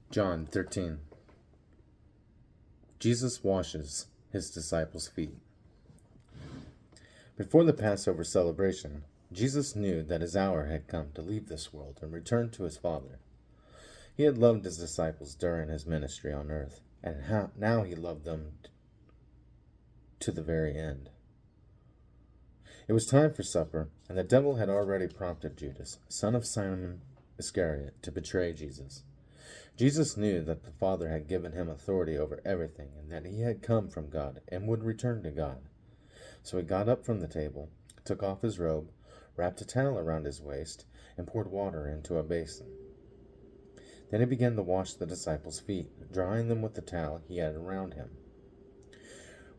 John 13. Jesus washes his disciples' feet. Before the Passover celebration, Jesus knew that his hour had come to leave this world and return to his Father. He had loved his disciples during his ministry on earth, and now he loved them to the very end. It was time for supper, and the devil had already prompted Judas, son of Simon Iscariot, to betray Jesus. Jesus knew that the Father had given him authority over everything, and that he had come from God and would return to God. So he got up from the table, took off his robe, wrapped a towel around his waist, and poured water into a basin. Then he began to wash the disciples' feet, drying them with the towel he had around him.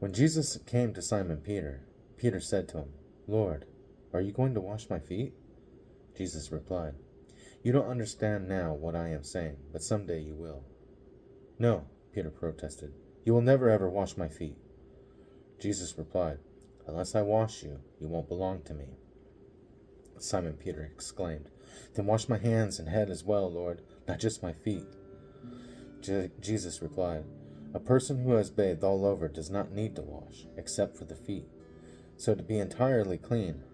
When Jesus came to Simon Peter, Peter said to him, "Lord, are you going to wash my feet?" Jesus replied, "You don't understand now what I am saying, but someday you will." "No," Peter protested. "You will never ever wash my feet." Jesus replied, "Unless I wash you, you won't belong to me." Simon Peter exclaimed, "Then wash my hands and head as well, Lord, not just my feet." Jesus replied, "A person who has bathed all over does not need to wash, except for the feet. So to be entirely clean.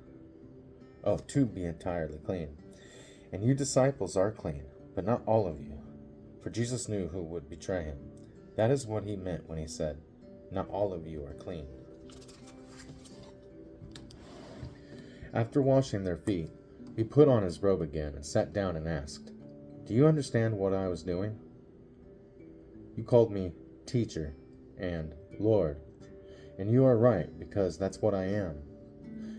And you disciples are clean, but not all of you." For Jesus knew who would betray him. That is what he meant when he said, "Not all of you are clean." After washing their feet, he put on his robe again and sat down and asked, "Do you understand what I was doing? You called me teacher and Lord, and you are right, because that's what I am.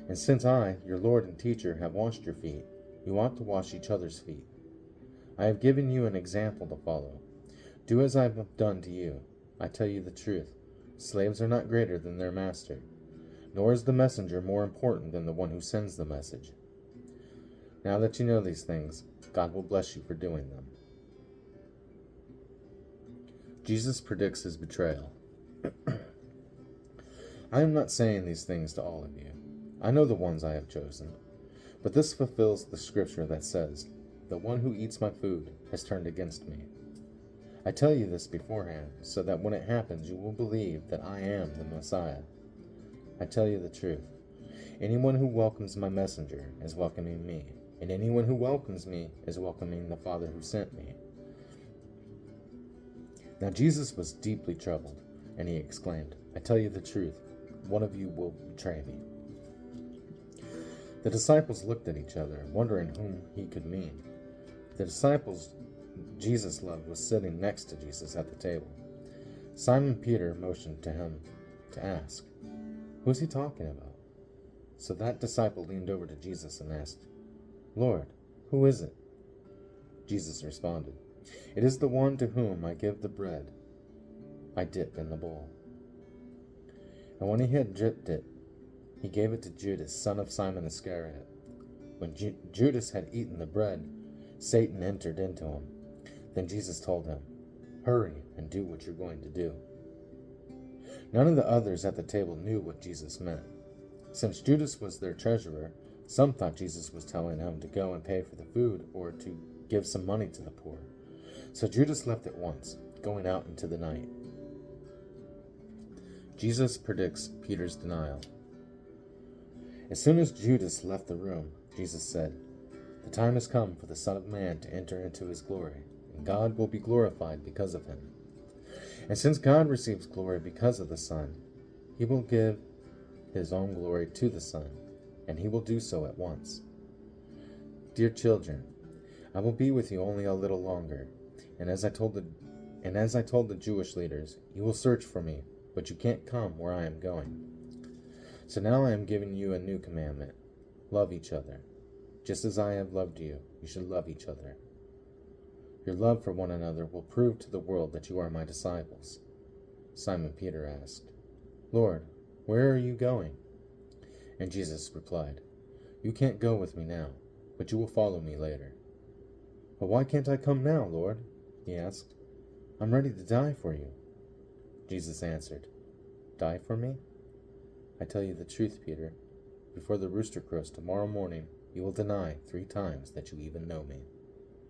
And since I, your Lord and teacher, have washed your feet, you ought to wash each other's feet. I have given you an example to follow. Do as I have done to you. I tell you the truth. Slaves are not greater than their master, nor is the messenger more important than the one who sends the message. Now that you know these things, God will bless you for doing them." Jesus predicts his betrayal. I am not saying these things to all of you. I know the ones I have chosen. But this fulfills the scripture that says, "The one who eats my food has turned against me." I tell you this beforehand, so that when it happens you will believe that I am the Messiah. I tell you the truth. Anyone who welcomes my messenger is welcoming me, and anyone who welcomes me is welcoming the Father who sent me. Now Jesus was deeply troubled, and he exclaimed, "I tell you the truth, one of you will betray me." The disciples looked at each other, wondering whom he could mean. The disciples Jesus loved was sitting next to Jesus at the table. Simon Peter motioned to him to ask, "Who is he talking about?" So that disciple leaned over to Jesus and asked, "Lord, who is it?" Jesus responded, "It is the one to whom I give the bread I dip in the bowl." And when he had dipped it, he gave it to Judas, son of Simon Iscariot. When Judas had eaten the bread, Satan entered into him. Then Jesus told him, "Hurry and do what you're going to do." None of the others at the table knew what Jesus meant. Since Judas was their treasurer, some thought Jesus was telling him to go and pay for the food or to give some money to the poor. So Judas left at once, going out into the night. Jesus predicts Peter's denial. As soon as Judas left the room, Jesus said, "The time has come for the Son of Man to enter into his glory, and God will be glorified because of him. And since God receives glory because of the Son, he will give his own glory to the Son, and he will do so at once. Dear children, I will be with you only a little longer, and as I told the Jewish leaders, you will search for me, but you can't come where I am going. So now I am giving you a new commandment. Love each other. Just as I have loved you, you should love each other. Your love for one another will prove to the world that you are my disciples." Simon Peter asked, "Lord, where are you going?" And Jesus replied, "You can't go with me now, but you will follow me later." "But why can't I come now, Lord?" he asked. "I'm ready to die for you." Jesus answered, "Die for me? I tell you the truth, Peter. Before the rooster crows tomorrow morning, you will deny 3 times that you even know me."